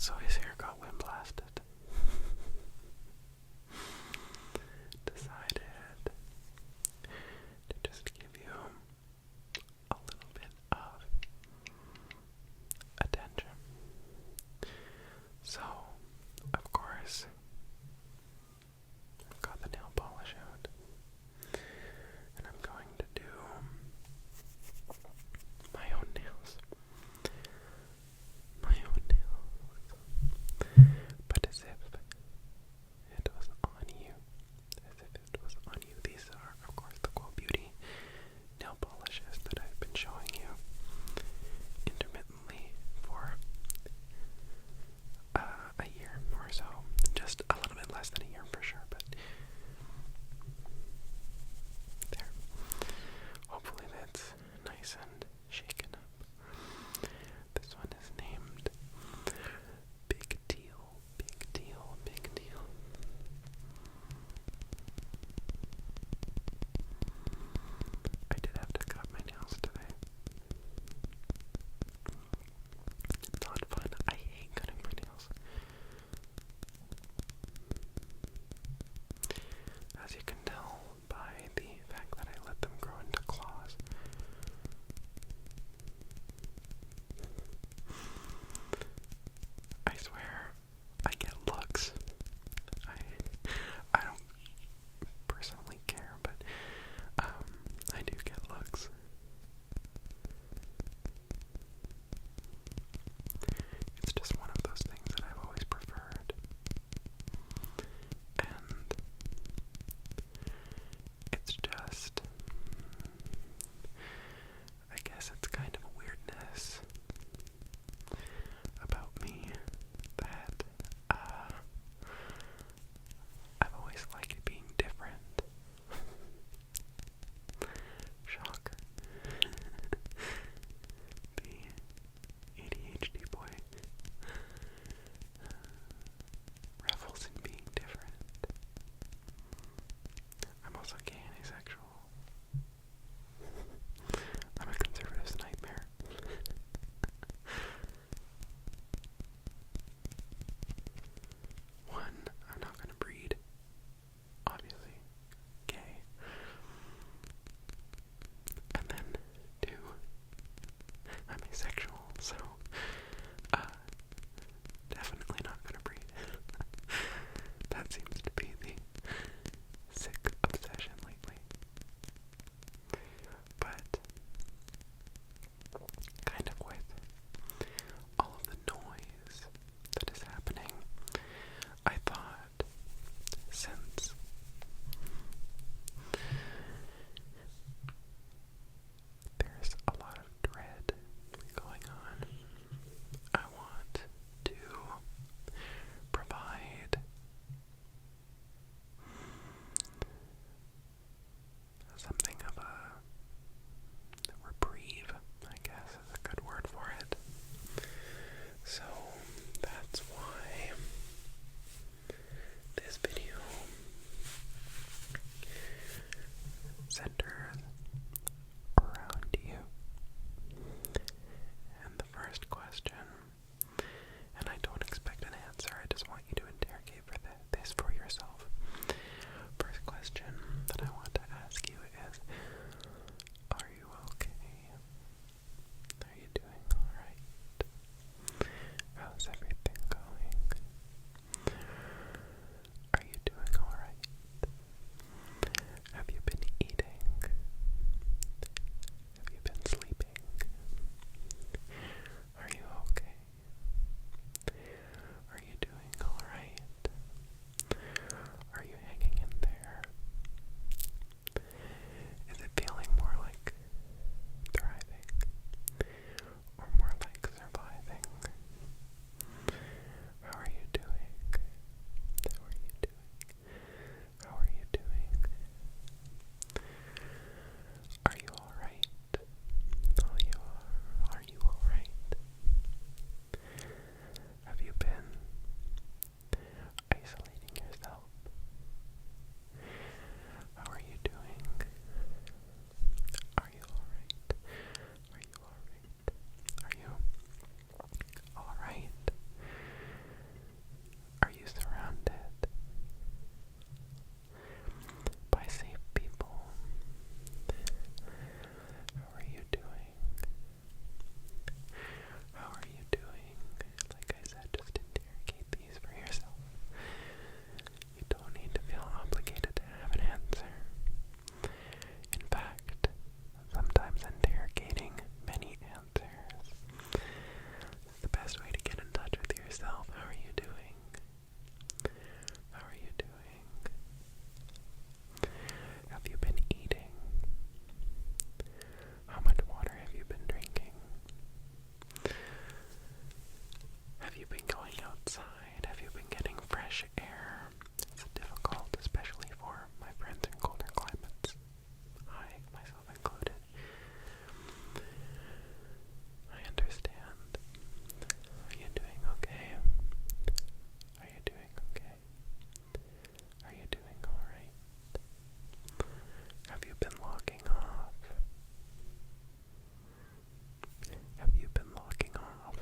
So his hair got wind blasted. Decided to just give you a little bit of attention. So, of course, I've got the nail polish out, and I'm going to do my own nails. My own nails. outside? Have you been getting fresh air? It's difficult, especially for my friends in colder climates. I, myself included. I understand. Are you doing okay? Are you doing okay? Are you doing alright? Have you been logging off? Have you been logging off?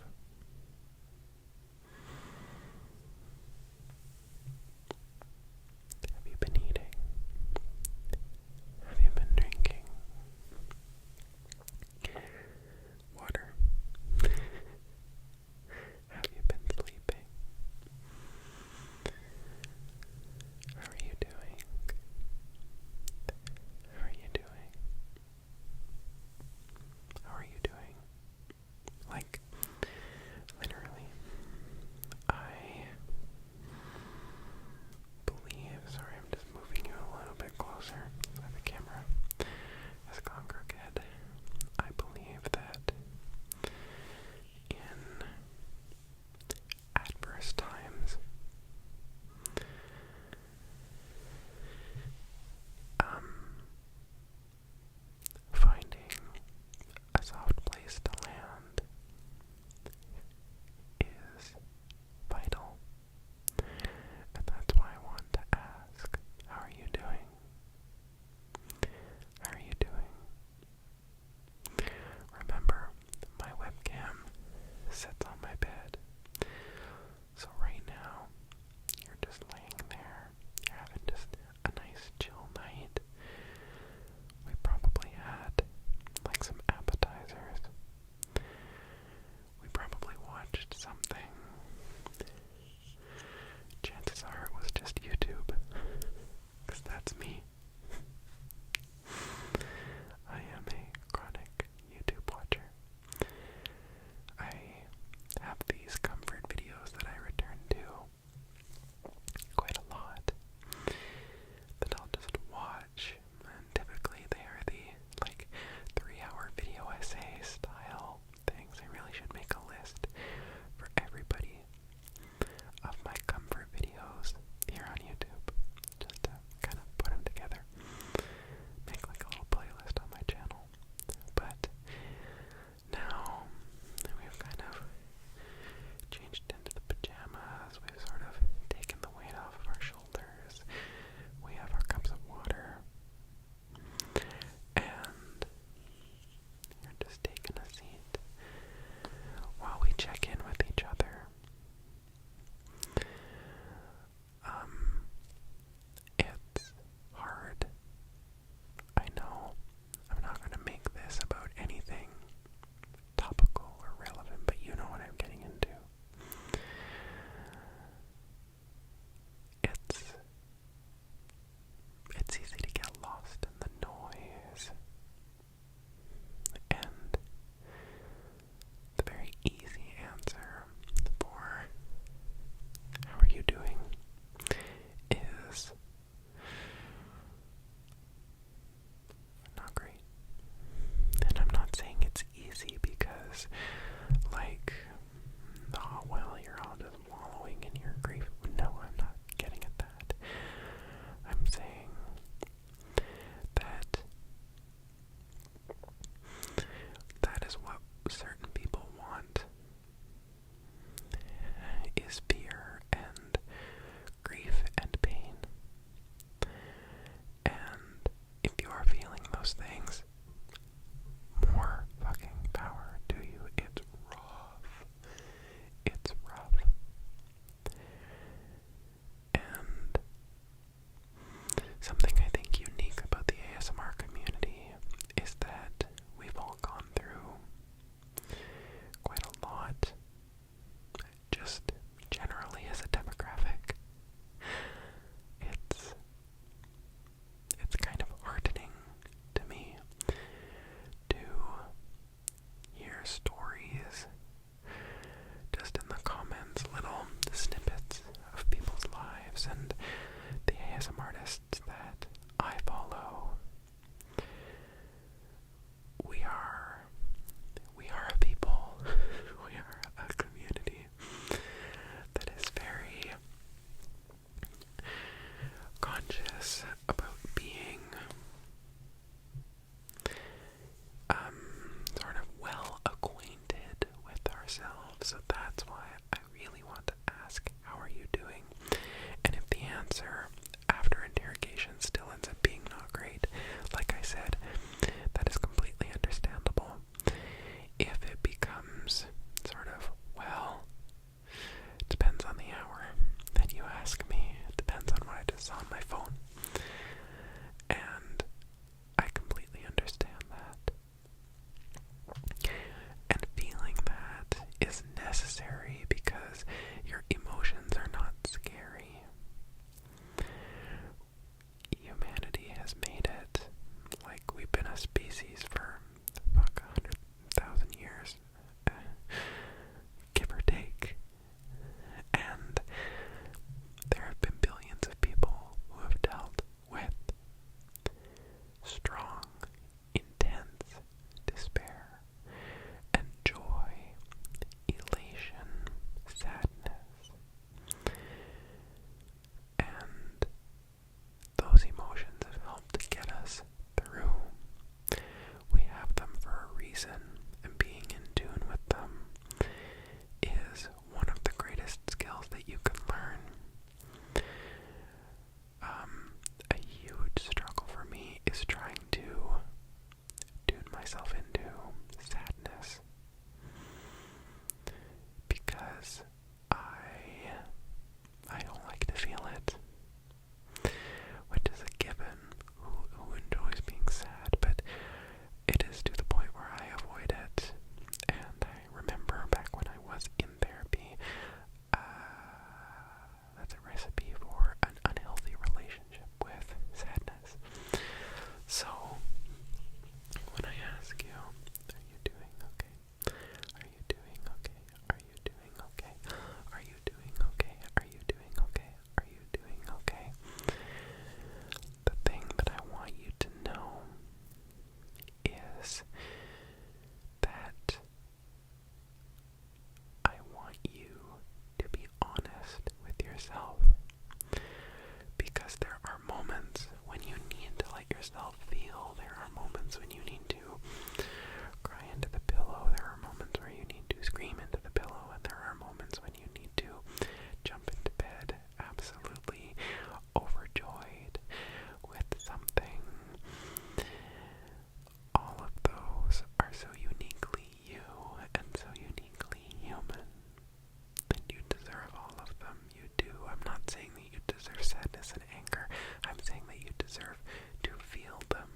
deserve to feel them,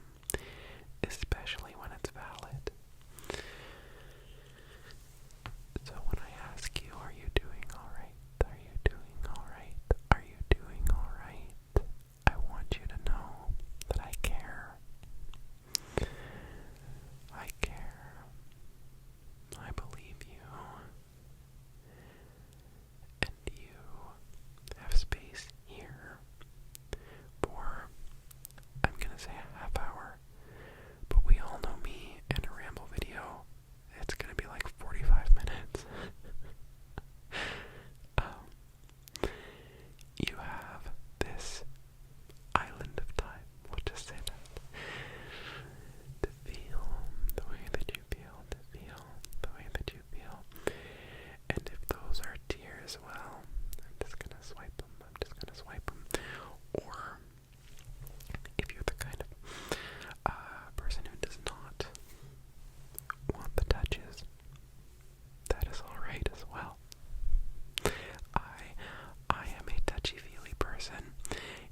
especially when it's valid. So when I ask you, are you doing alright? Are you doing alright? Are you doing alright? I want you to know that I care. I care. I believe you. And you have space here for, I'm gonna say a half hour, but we all know me in a ramble video, it's gonna be like 45 minutes. You have this island of time, we'll just say that, to feel the way that you feel, to feel the way that you feel. And if those are tears, well, I'm just gonna swipe them, Or, if you're the kind of person who does not want the touches, that is alright as well. I am a touchy-feely person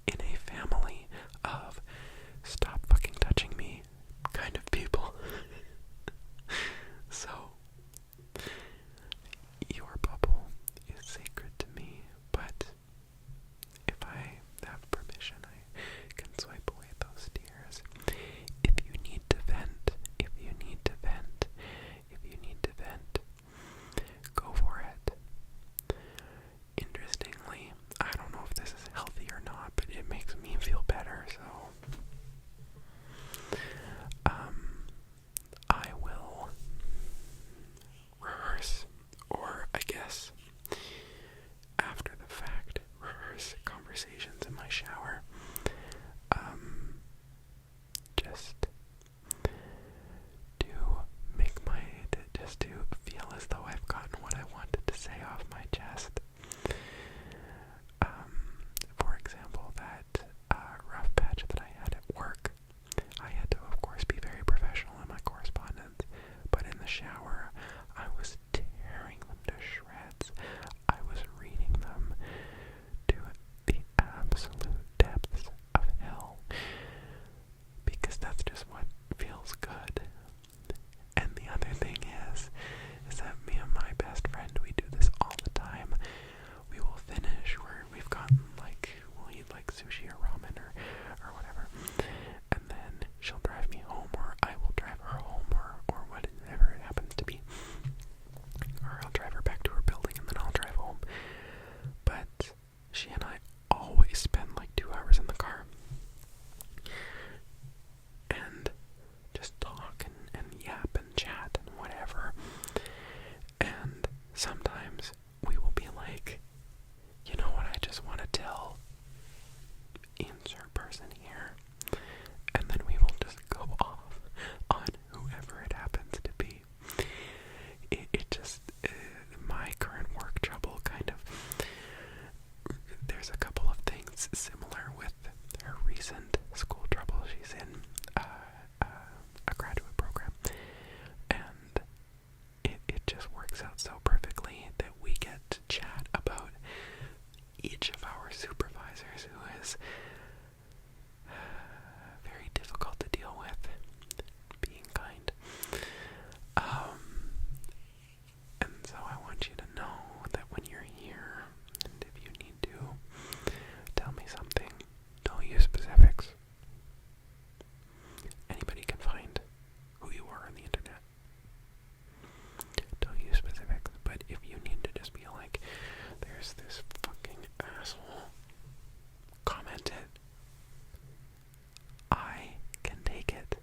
in a family of stop fucking touching me kind of people. So, your bubble is sacred to me, but if I have permission, I can swipe away those tears. If you need to vent, go for it. Interestingly, I don't know if this is healthy or not, but it makes me feel better, so I will rehearse, or I guess after the fact, rehearse conversations in my shower. Just to feel as though I've gotten what I wanted to say off my chest. For example, that rough patch that I had at work, I had to, of course, be very professional in my correspondence, but in the shower, I was tearing them to shreds. I was reading them to the absolute depths of hell, because that's just what feels good. And the other thing is that me and my best friend, we do this all the time. We will finish where we've gotten we'll eat like sushi or ramen or whatever, and then she'll drive me home, or I will drive her home, or whatever it happens to be, or I'll drive her back to her building and then I'll drive home. But she and I always spend like 2 hours in the car and just talk and yap and chat and whatever. And sometimes we will be like, you know what, I just want to tell insert person here, and then we will just go off on whoever it happens to be. It just, my current work trouble kind of, there's a couple of things similar with her recent school trouble. She's in a graduate program, and it just works out so perfectly that we get to chat about each of our supervisors, who is very difficult to deal with, being kind. And so I want you to know that when you're here, and if you need to tell me something, don't use specifics. Anybody can find who you are on the internet. Don't use specifics, but if you need to just be like, there's this fucking asshole commented, I can take it.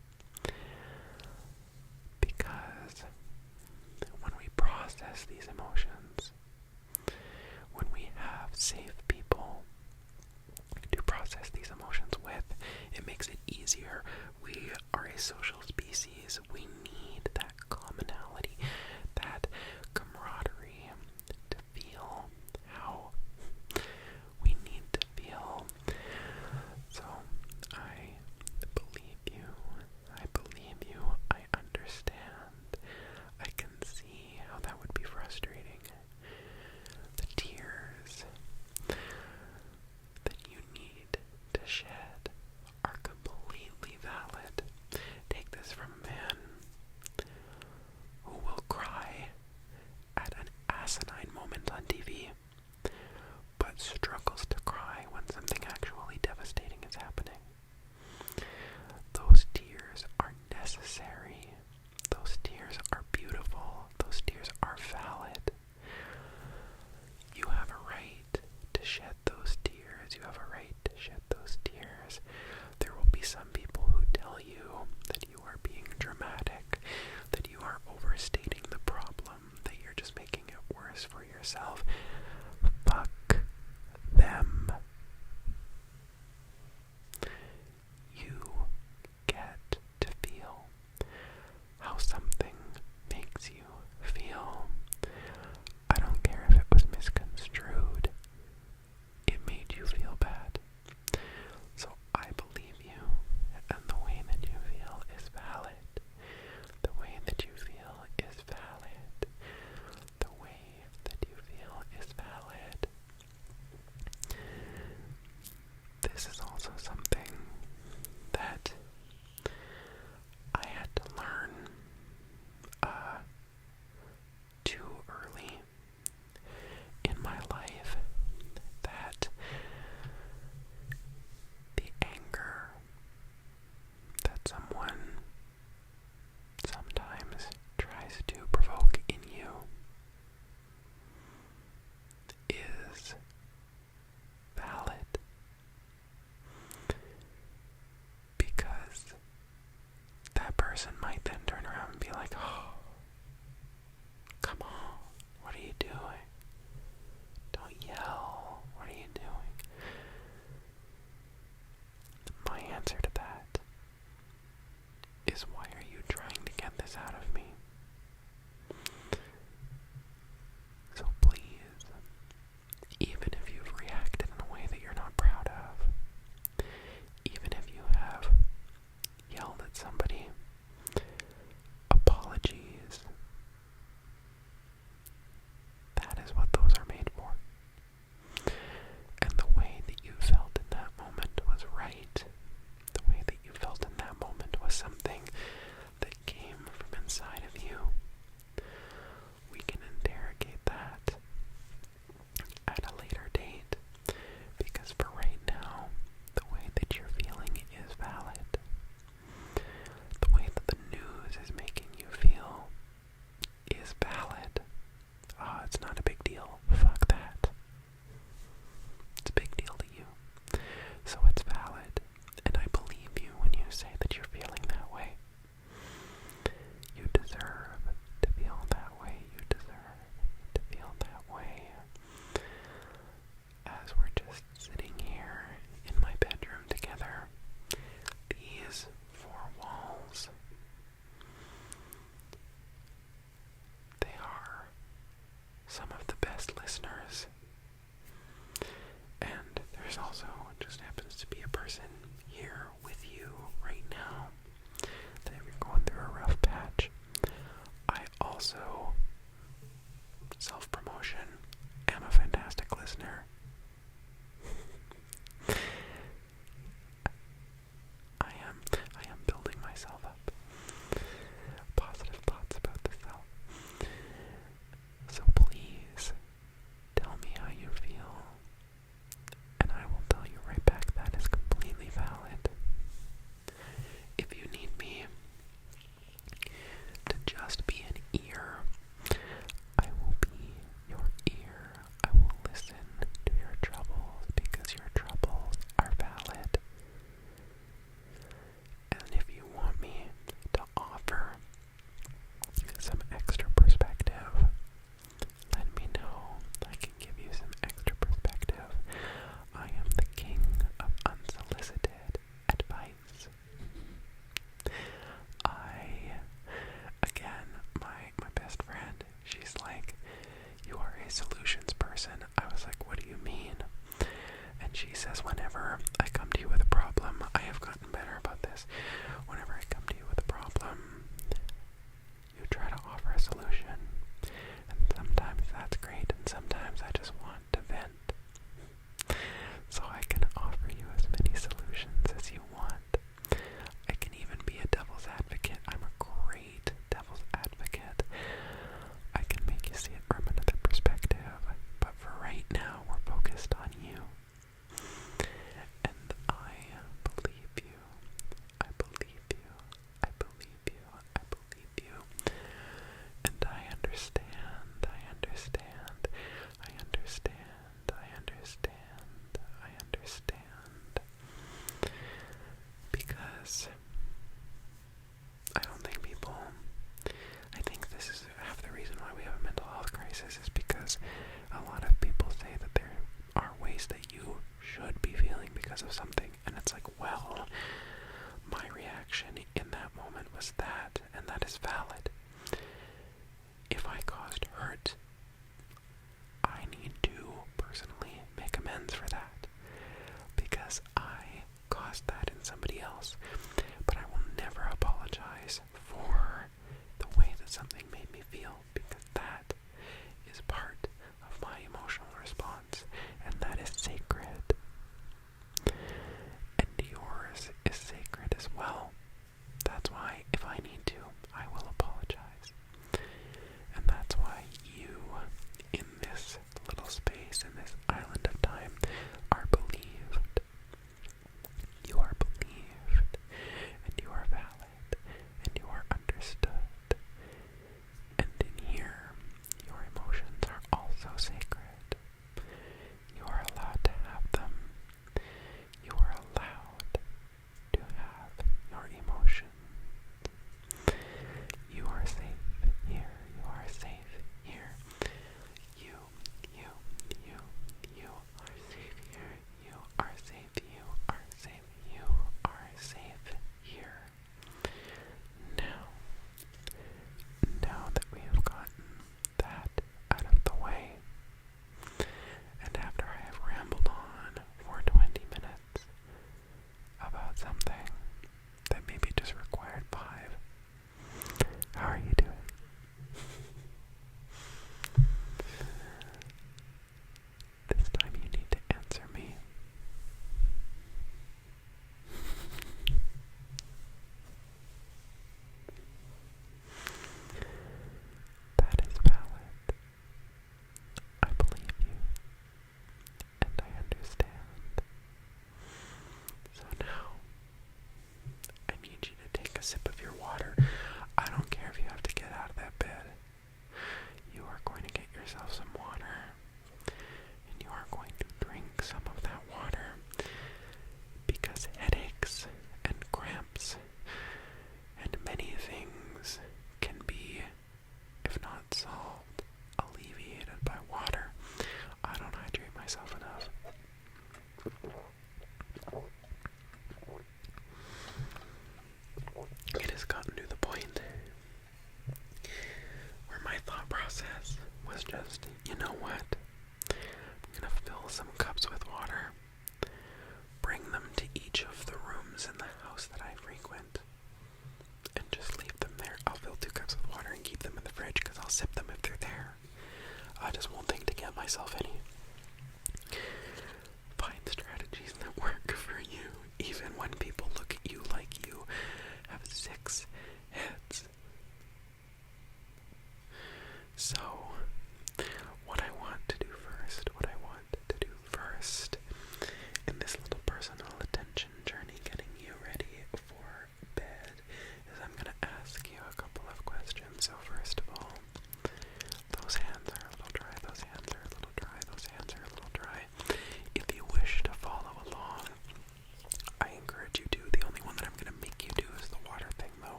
Because when we process these emotions, when we have safe people to process these emotions with, it makes it easier. We are a social species. We need that commonality, that camaraderie, to feel how we need to feel. So I believe you. I understand. I can see how that would be frustrating. The tears that you need to shed are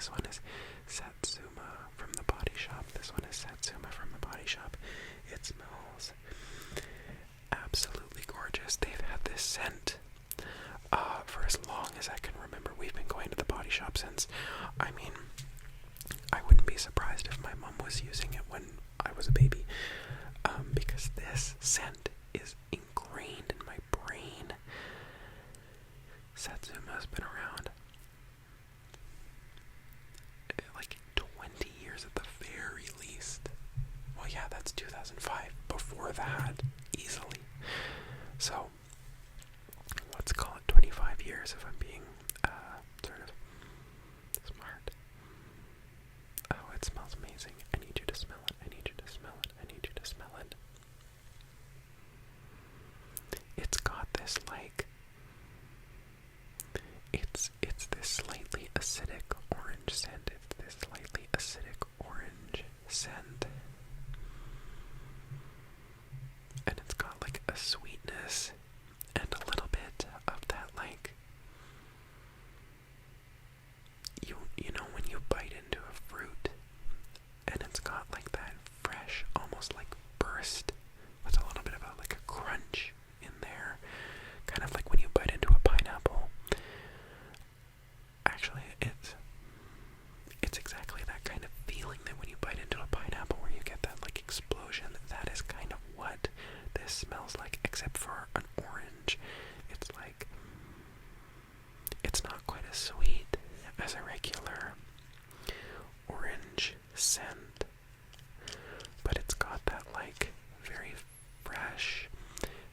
This one is Satsuma from the Body Shop. This one is Satsuma from the Body Shop. It smells absolutely gorgeous. They've had this scent for as long as I can remember. We've been going to the Body Shop since, I mean, I wouldn't be surprised if my mom was using it when I was a baby, because this scent is ingrained in my brain. Satsuma's been around like 20 years at the very least. Well, yeah, that's 2005. Before that, easily. So, let's call it 25 years if I'm being sort of smart. Oh, it smells amazing. I need you to smell it. I need you to smell it. I need you to smell it. It's got this like, it's this slightly acidic orange scent. It's this slightly acidic orange scent. And it's got like a sweetness and a little bit of that like, you know when you bite into a fruit and it's got like that fresh, almost like burst with a little bit of a, like a crunch in there, kind of like when you bite into a pineapple. Actually, it's exactly that kind of feeling that when you bite into a pineapple where you get that like explosion. That is kind of what this smells like, except for an orange. It's like, it's not quite as sweet as a regular orange scent, but it's got that like very fresh,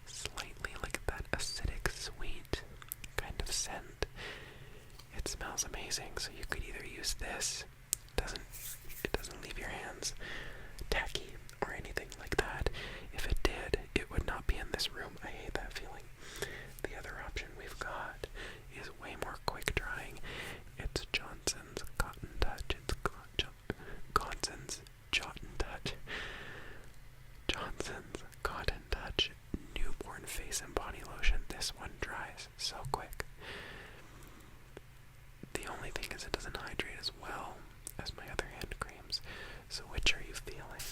slightly like that acidic sweet kind of scent. It smells amazing. So you could either use this, it doesn't leave your hands tacky or anything like that. If it did, it would not be in this room. I hate that feeling. The other option we've got is way more quick drying. It's Johnson's Cotton Touch. It's Johnson's Cotton Touch Newborn Face and Body Lotion. This one dries so quick. The only thing is it doesn't hydrate as well as my other hand creams. So which are you feeling?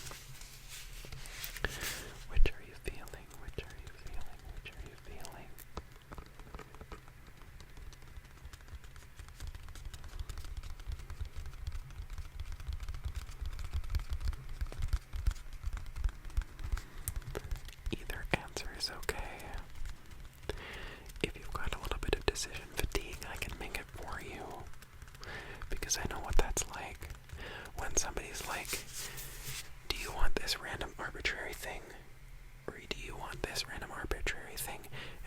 Which are you feeling? Which are you feeling? Which are you feeling? Either answer is okay. If you've got a little bit of decision fatigue, I can make it for you. Because I know what that's like. When somebody's like, do you want this random arbitrary thing? Or do you want this random arbitrary thing?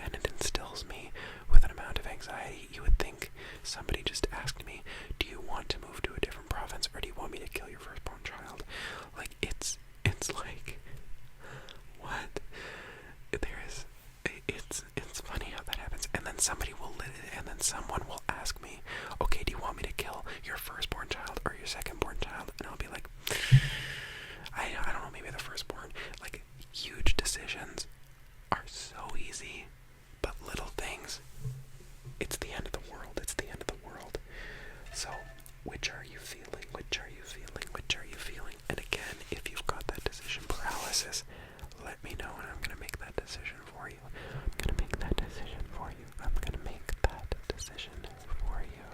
And it instills me with an amount of anxiety. You would think somebody just asked me, do you want to move to a different province, or do you want me to kill your firstborn child? Like, it's like, what? It's funny how that happens. And then someone will ask me, okay, do you want me to kill your firstborn child or your secondborn child? And I'll be like, I don't know, maybe the firstborn. Like, huge decisions are so easy, but little things, it's the end of the world. It's the end of the world. So, which are you feeling? Which are you feeling? Which are you feeling? And again, if you've got that decision paralysis, let me know and I'm going to make that decision for you. I'm going to make that decision for you. I'm going to make that decision for you.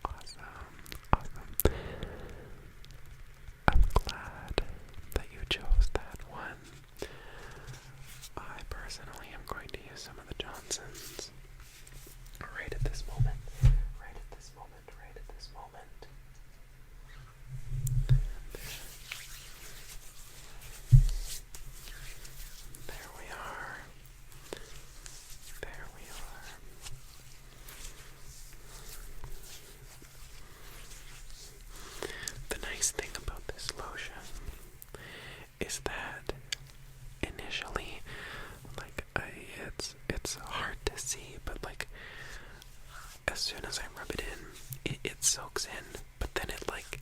Awesome. I'm glad that you chose that one. I personally am going to use some of the Johnsons right at this moment. Right at this moment. Right at this moment. There we are. There we are. The nice thing about this lotion is that initially, like, it's hard to see, but like, as soon as I rub it in, it soaks in, but then it like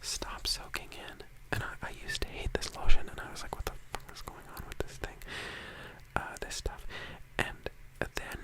stops soaking in. And I used to hate this lotion, and I was like, what the fuck is going on with this thing? This stuff. And then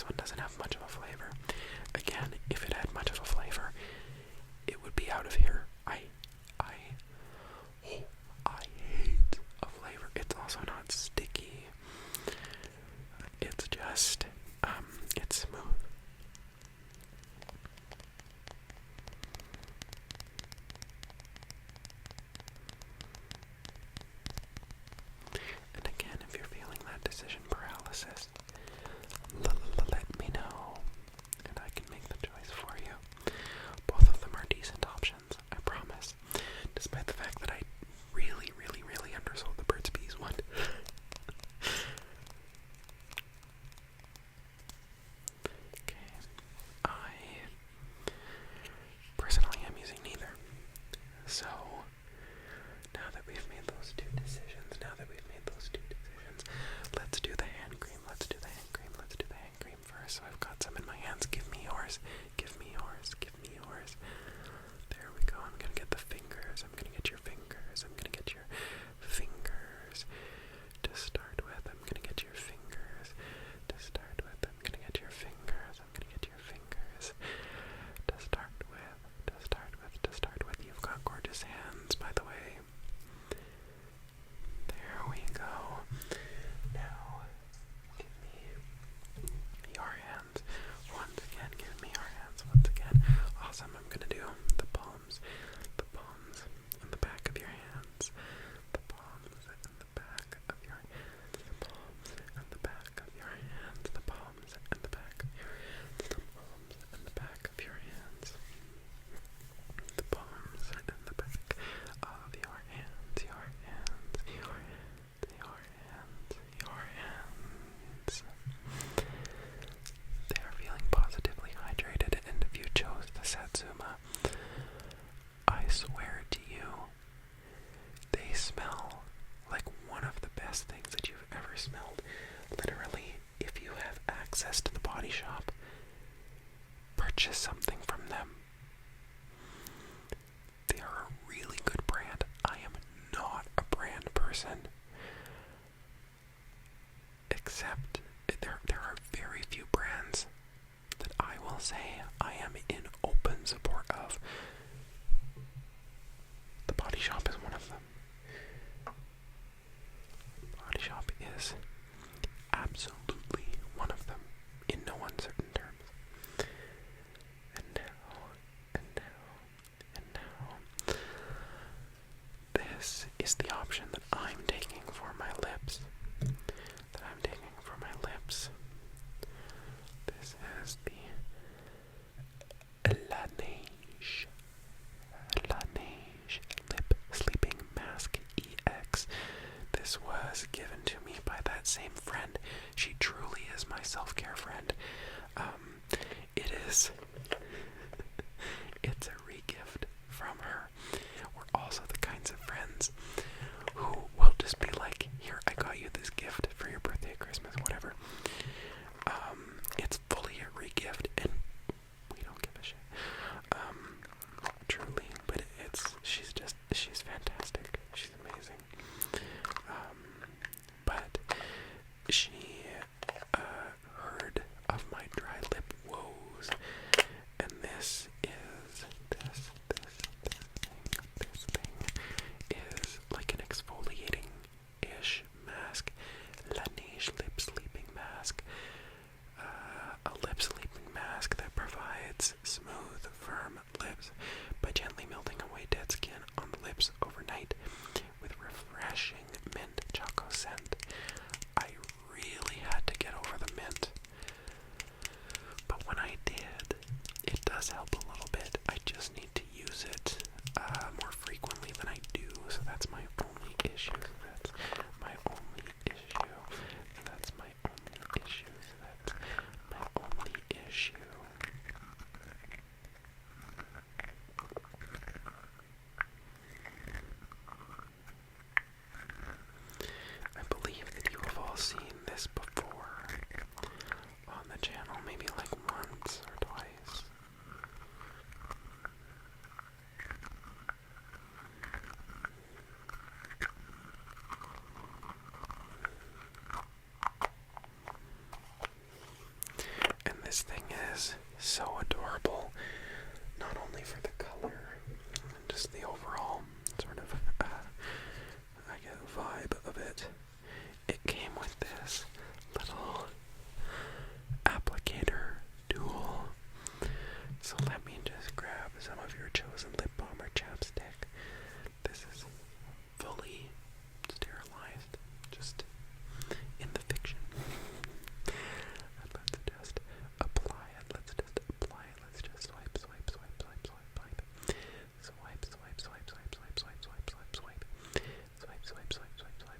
this one doesn't have much of a flavor. Again, if it had much of a flavor, it would be out of here. I hate a flavor. It's also not sticky. It's just, it's smooth. And again, if you're feeling that decision paralysis, let me know, and I can make the choice for you. Both of them are decent options, I promise. Despite the fact that I really, really, really undersold the Burt's Bees one. Okay, I personally am using neither. So, now that we've made those two decisions, let's do the hand cream. Let's do the hand cream first. So I've got some in my hands. Give me yours. There we go. I'm gonna get the fingers. I'm gonna get your fingers. To start with. I'm gonna get your fingers. To start with. You've got gorgeous hands, by the way. There we go. Now, give me your hands. Once again, give me your hands. Once again. Awesome. I'm gonna do the palms and the back of your hands. The palms and the back of your hands. The palms and the back of your hands. The palms and the back of your hands. The palms and the back of your hands. The palms and the back of your hands. Your hands. They are feeling positively hydrated, and if you chose the Satsuma, I swear to you, they smell like one of the best things that you've ever smelled. Literally, if you have access to the Body Shop, purchase something from them. They are a really good brand. I am not a brand person, except there are very few brands that I will say I am in open support of. The Body Shop is one of them. Body Shop is absolutely one of them, in no uncertain terms. And now, this is the option that I'm taking for my lips. This is the Laneige Lip Sleeping Mask EX. This was given to me by that same friend. She truly is my self-care friend. It's a re-gift from her. We're also the kinds of friends who will just be like, here, I got you this gift for your birthday, Christmas, whatever. It's fully a re-gift, and we don't give a shit. Truly, but she's fantastic. She's amazing. But she heard of my dry lip woes, and this thing is like an exfoliating-ish mask. Laneige Lip Sleeping Mask. A lip sleeping mask that provides smooth, firm lips by gently melting away dead skin on the lips overnight with refreshing mint choco scent. I really had to get over the mint. This thing is so adorable, not only for the color, and just the overall sort of, I get a vibe of it. It came with this little applicator tool. So let me just grab some of your chosen lip balm or chapstick. This is fully sterilized, just in the fiction. And let's just apply it. Let's just apply it. Let's just swipe, swipe, swipe, swipe, swipe, swipe. Swipe, swipe, swipe, swipe, swipe, swipe, swipe, swipe, swipe. Swipe, swipe, swipe, swipe, swipe,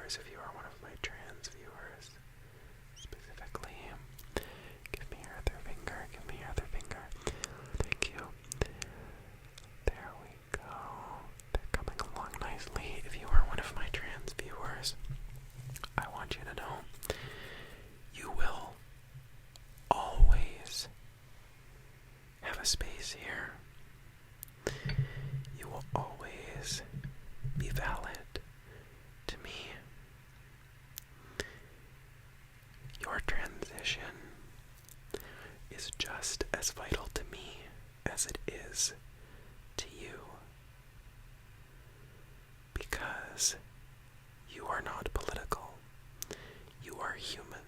viewers, if you are one of my trans viewers, specifically, give me your other finger, give me your other finger. Thank you. There we go. They're coming along nicely. If you are one of my trans viewers, I want you to know you will always have a space here. You will always be valid to me. Your transition is just as vital to me as it is to you, because you are not political. You are human.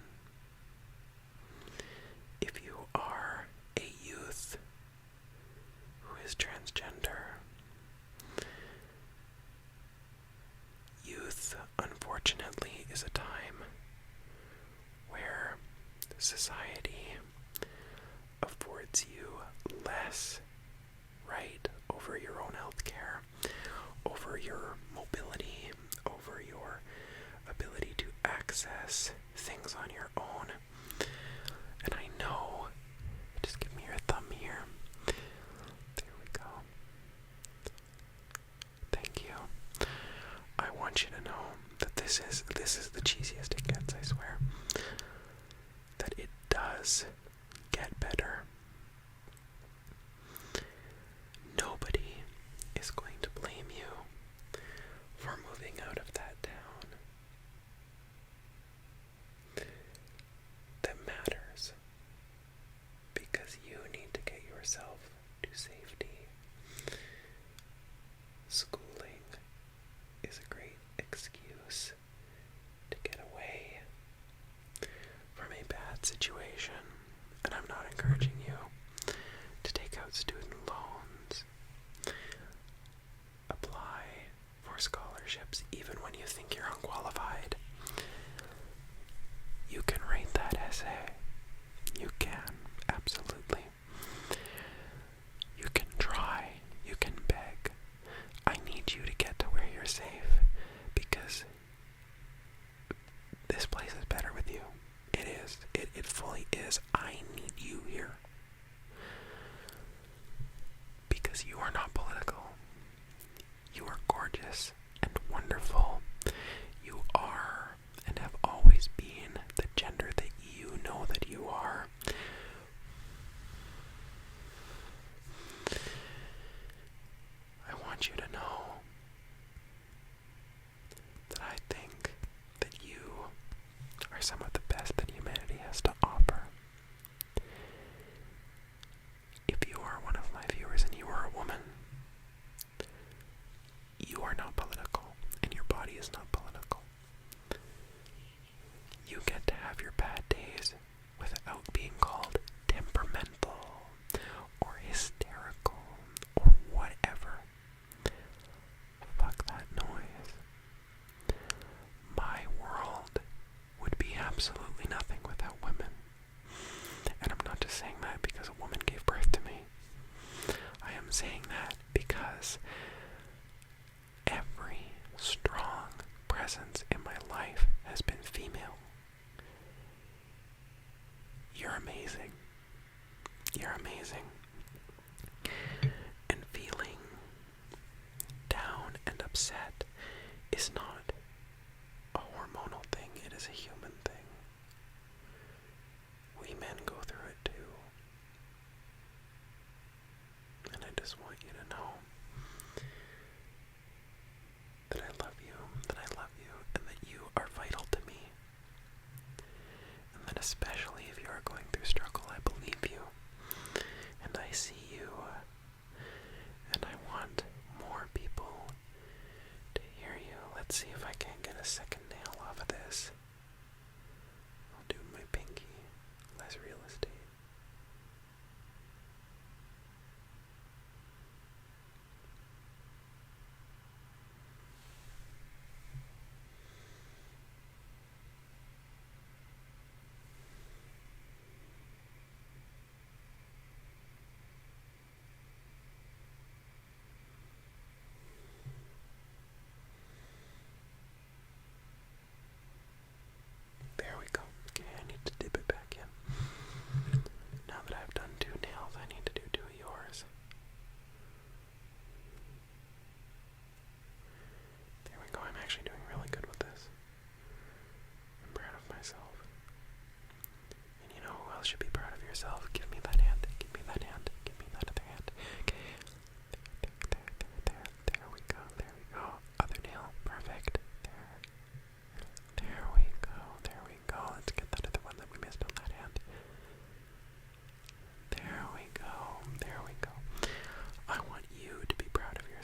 If you are a youth who is transgender, youth, unfortunately, is a time where society affords you less right over your own health care, over your mobility, over your ability to access things on your own. And I know, just give me your thumb here. There we go. Thank you. I want you to know that this is the cheesiest it gets, I swear. That it does get better. Nobody is going to blame you for moving out of that town. That matters, because you need to get yourself to safety. Schooling is a great excuse to get away from a bad situation, and I'm not encouraging you to take out student loans, apply for scholarships even when you think you're unqualified. You can write that essay. You can, absolutely. You can try. You can beg. I need you to get to where you're safe, because this place is better with you. It is. It fully is. I need you here. Because you are not political. You are gorgeous and wonderful. You are and have always been the gender that you know that you are. I want you to know that I think that you are some of the best that humanity has to offer. If you are one of my viewers and you are a woman, you are not political, and your body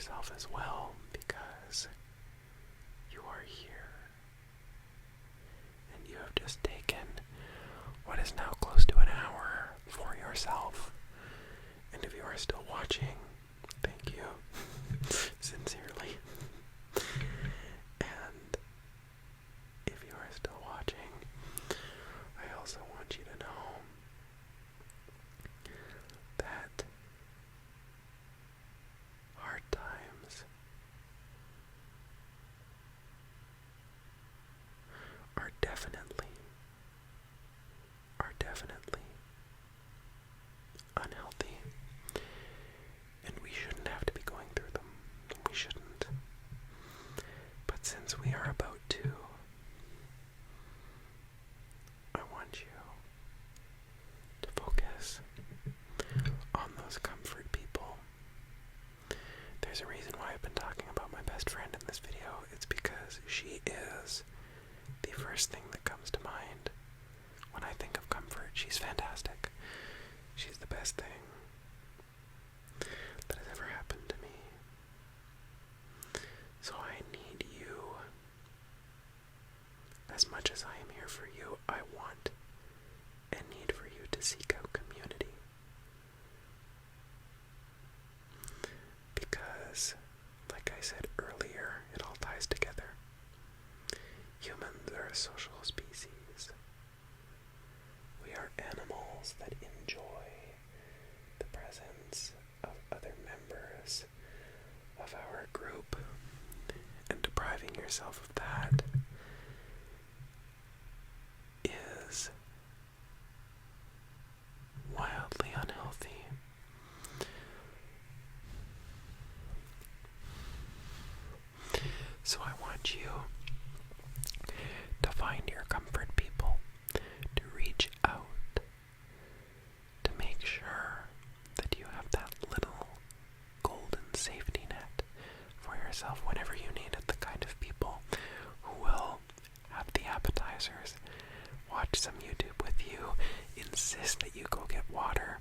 yourself as well, because you are here, and you have just taken what is now close to an hour for yourself. And if you are still watching, thank you, sincerely. And if you are still watching, I also want you to know that hard times are definitely unhealthy, and we shouldn't have to be going through them. We shouldn't. But since we are about to, I want you to focus on those comfort people. There's a reason why I've been talking about my best friend in this video. It's because she is the first thing that comes to mind when I think of comfort. She's fantastic. She's the best thing that has ever happened to me. So I need you. As much as I am here for you, I want and need for you to seek out community. Because, like I said earlier, it all ties together. Humans are a social species. We are animals that enjoy the presence of other members of our group, and depriving yourself of that is wildly unhealthy. So I want you to find your comfort people, to reach out, to make sure that you have that little golden safety net for yourself whenever you need it, the kind of people who will have the appetizers, watch some YouTube with you, insist that you go get water,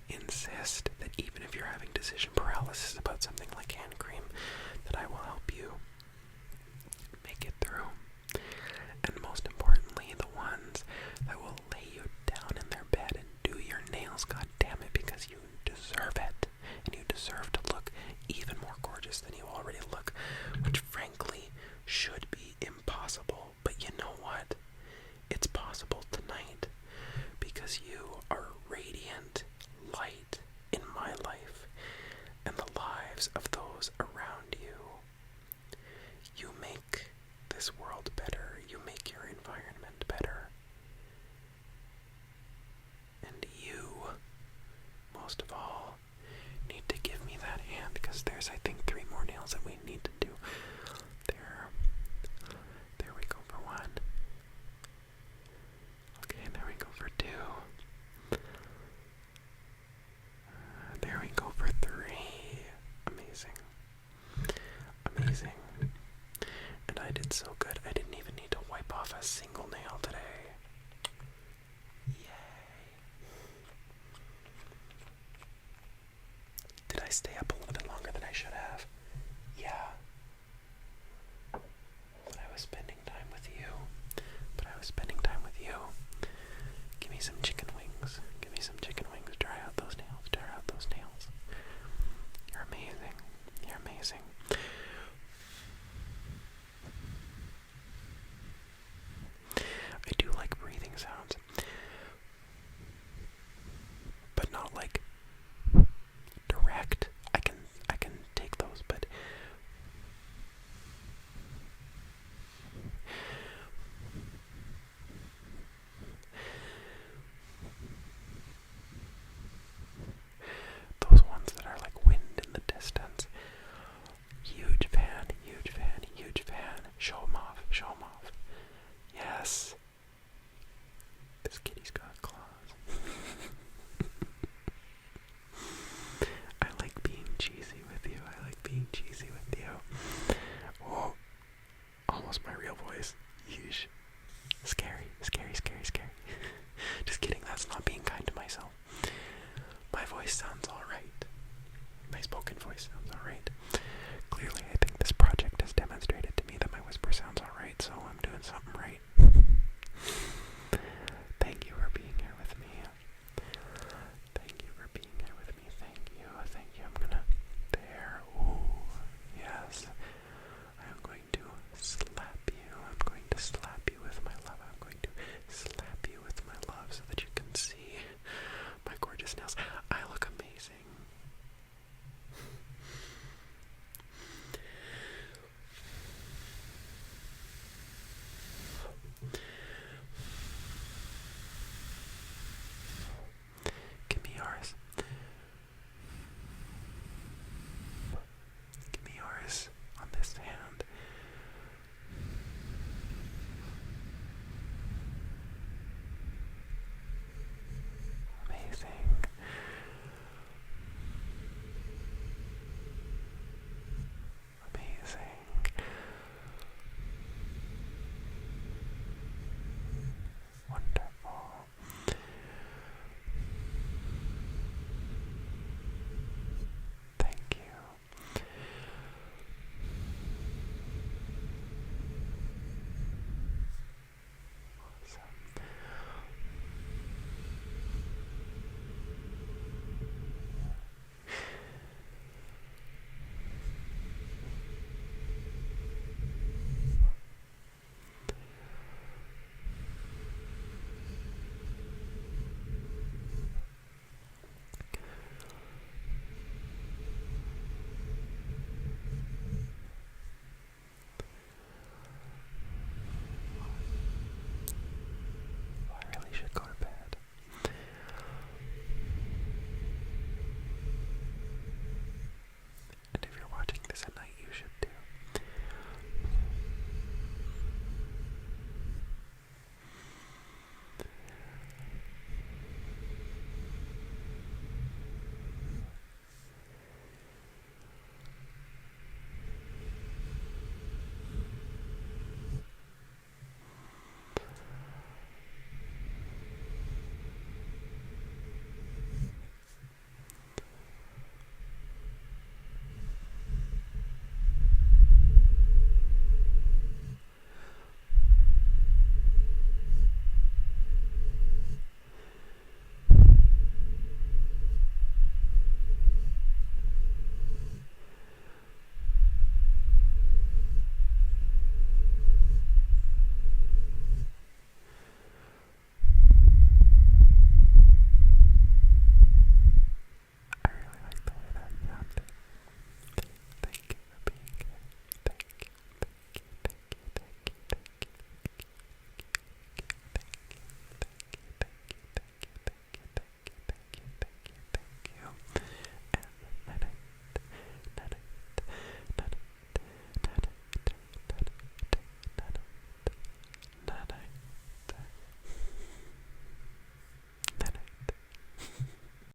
insist that even if you're having decision paralysis about something like hand cream, that I will help you make it through. And most importantly, the ones that will lay you down in their bed and do your nails, god damn it, because you deserve it. And you deserve to look even more gorgeous than you already look, which frankly should be impossible. But you know what? It's possible tonight, because you are radiant light in my life and the lives of those around you. You make this world better. You make your environment better. And you, most of all, need to give me that hand, because there's, I think,